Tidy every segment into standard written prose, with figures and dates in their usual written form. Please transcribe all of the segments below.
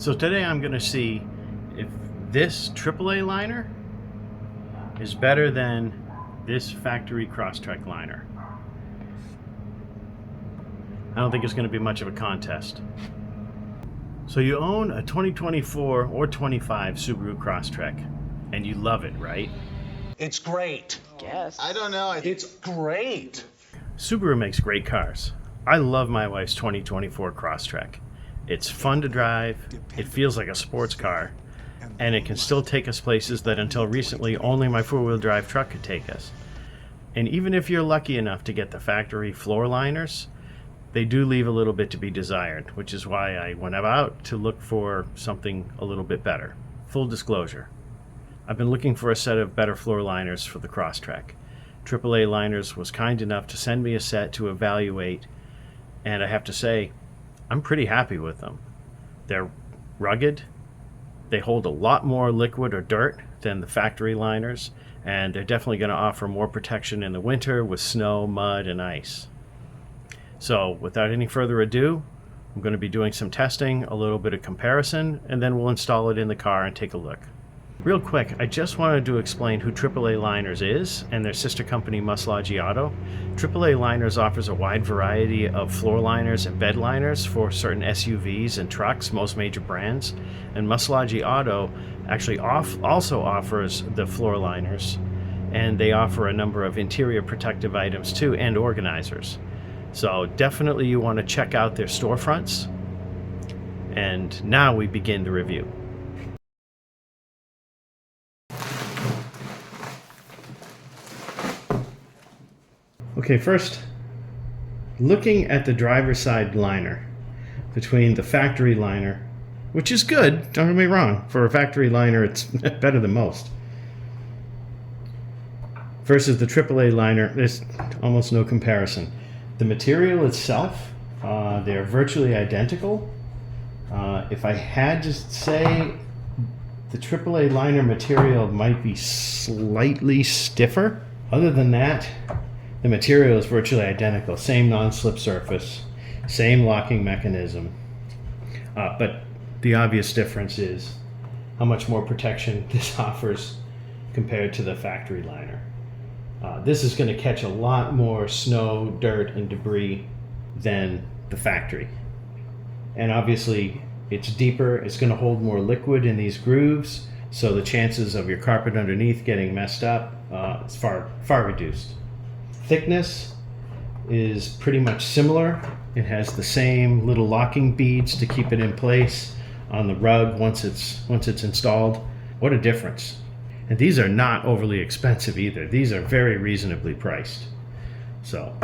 So today I'm going to see if this AAA liner is better than this factory Crosstrek liner. I don't think it's going to be much of a contest. So you own a 2024 or 25 Subaru Crosstrek, and you love it, right? It's great. Guess. I don't know. It's great. Subaru makes great cars. I love my wife's 2024 Crosstrek. It's fun to drive, it feels like a sports car, and it can still take us places that until recently only my four-wheel drive truck could take us. And even if you're lucky enough to get the factory floor liners, they do leave a little bit to be desired, which is why I went out to look for something a little bit better. Full disclosure, I've been looking for a set of better floor liners for the Crosstrek. AAA Liners was kind enough to send me a set to evaluate, and I have to say, I'm pretty happy with them. They're rugged, they hold a lot more liquid or dirt than the factory liners, and they're definitely going to offer more protection in the winter with snow, mud, and ice. So without any further ado, I'm going to be doing some testing, a little bit of comparison, and then we'll install it in the car and take a look. Real quick, I just wanted to explain who AAA Liners is and their sister company Muslogee Auto. AAA Liners offers a wide variety of floor liners and bed liners for certain SUVs and trucks, most major brands. And Muslogee Auto actually also offers the floor liners, and they offer a number of interior protective items too, and organizers. So definitely you want to check out their storefronts. And now we begin the review. Okay, first, looking at the driver's side liner between the factory liner, which is good, don't get me wrong, for a factory liner it's better than most, versus the AAA liner, there's almost no comparison. The material itself, they're virtually identical. If I had to say, the AAA liner material might be slightly stiffer. Other than that, the material is virtually identical. Same non-slip surface, same locking mechanism. But the obvious difference is how much more protection this offers compared to the factory liner. This is going to catch a lot more snow, dirt, and debris than the factory. And obviously, it's deeper. It's going to hold more liquid in these grooves, so the chances of your carpet underneath getting messed up is far reduced. Thickness is pretty much similar. It has the same little locking beads to keep it in place on the rug once it's installed. What a difference. And these are not overly expensive either. These are very reasonably priced. So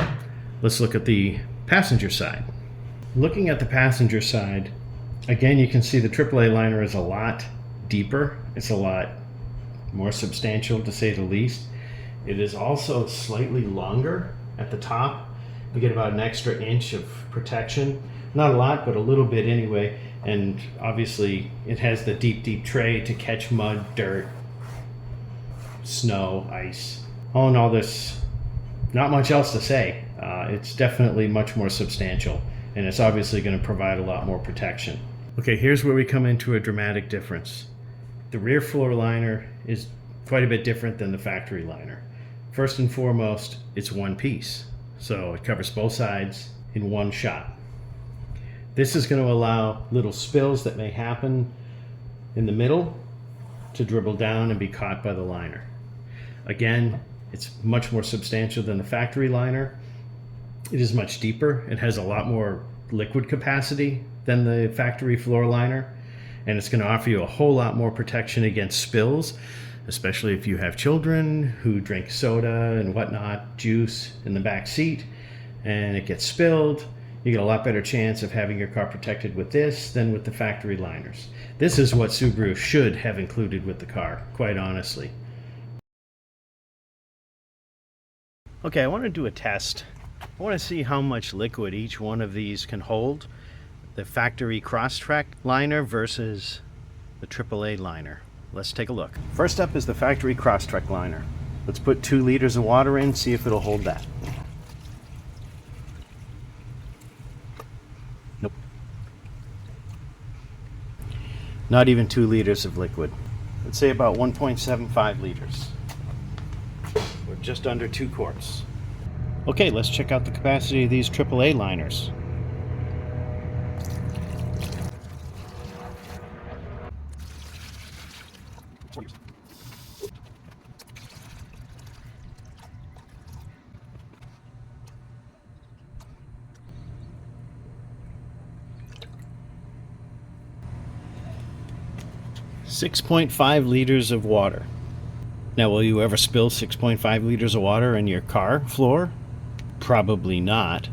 let's look at the passenger side. Looking at the passenger side, again, you can see the AAA liner is a lot deeper. It's a lot more substantial, to say the least. It is also slightly longer at the top. You get about an extra inch of protection. Not a lot, but a little bit anyway. And obviously it has the deep tray to catch mud, dirt, snow, ice. All in all, there's not much else to say. It's definitely much more substantial, and it's obviously going to provide a lot more protection. Okay, here's where we come into a dramatic difference. The rear floor liner is quite a bit different than the factory liner. First and foremost, it's one piece, so it covers both sides in one shot. This is going to allow little spills that may happen in the middle to dribble down and be caught by the liner. Again, it's much more substantial than the factory liner. It is much deeper. It has a lot more liquid capacity than the factory floor liner, and it's going to offer you a whole lot more protection against spills, especially if you have children who drink soda and whatnot, juice in the back seat, and it gets spilled. You get a lot better chance of having your car protected with this than with the factory liners. This is what Subaru should have included with the car, quite honestly. Okay, I want to do a test. I want to see how much liquid each one of these can hold. The factory Crosstrek liner versus the AAA liner. Let's take a look. First up is the factory Crosstrek liner. Let's put 2 liters of water in, see if it'll hold that. Nope. Not even 2 liters of liquid. Let's say about 1.75 liters. We're just under 2 quarts. Okay, let's check out the capacity of these AAA liners. .5 liters of water. Now, will you ever spill 6.5 liters of water in your car floor? Probably not.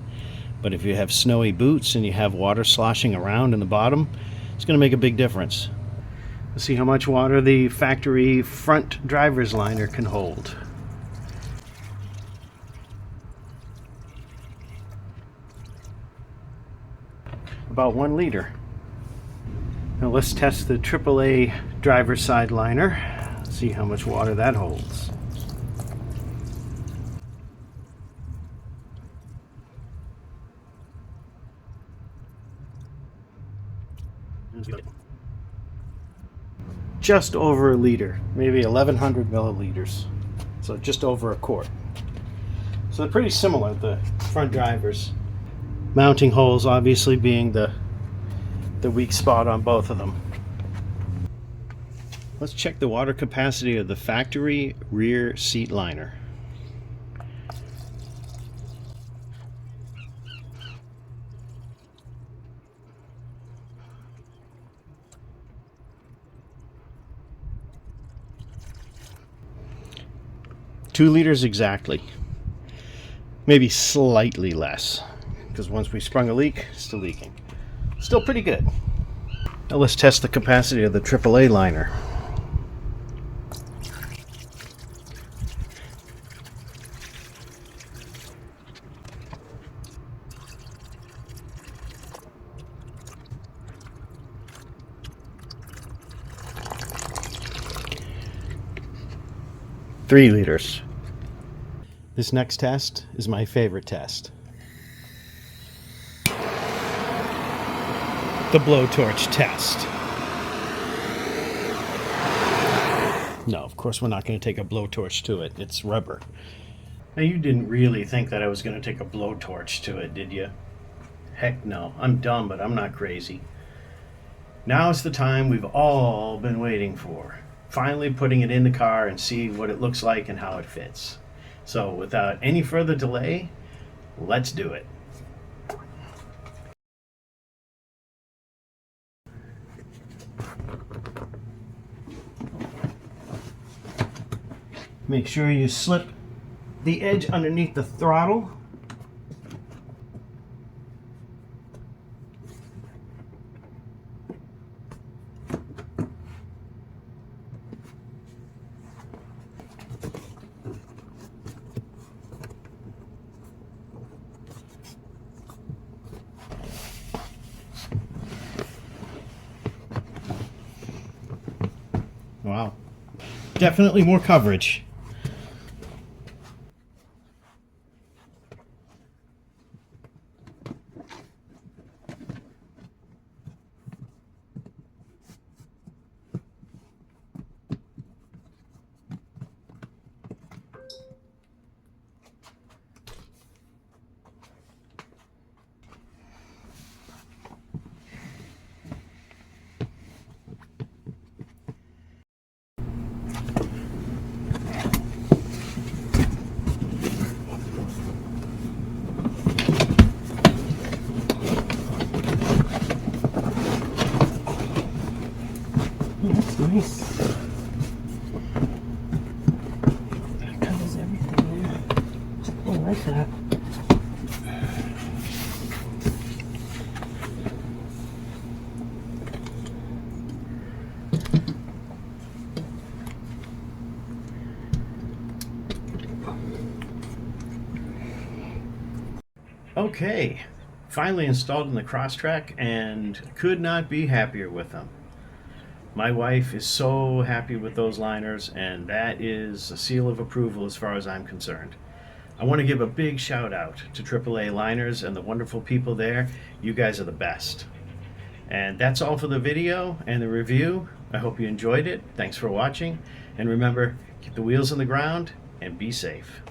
But if you have snowy boots and you have water sloshing around in the bottom, it's going to make a big difference. Let's see how much water the factory front driver's liner can hold. About 1 liter. Now let's test the AAA driver's side liner. See how much water that holds. Just over a liter, maybe 1,100 milliliters. So just over a quart. So they're pretty similar, the front drivers. Mounting holes obviously being the weak spot on both of them. Let's check the water capacity of the factory rear seat liner. Two liters exactly. Maybe slightly less, because once we sprung a leak, it's still leaking. Still pretty good. Now let's test the capacity of the AAA liner. Three liters. This next test is my favorite test. The blowtorch test. No, of course we're not going to take a blowtorch to it. It's rubber. Now you didn't really think that I was going to take a blowtorch to it, did you? Heck no. I'm dumb, but I'm not crazy. Now's the time we've all been waiting for. Finally putting it in the car and see what it looks like and how it fits. So without any further delay, let's do it. Make sure you slip the edge underneath the throttle. Wow. Definitely more coverage. That's nice. That covers everything there. I like that. Okay, finally installed in the Crosstrek and could not be happier with them. My wife is so happy with those liners, and that is a seal of approval as far as I'm concerned. I want to give a big shout out to AAA Liners and the wonderful people there. You guys are the best. And that's all for the video and the review. I hope you enjoyed it. Thanks for watching. And remember, keep the wheels on the ground and be safe.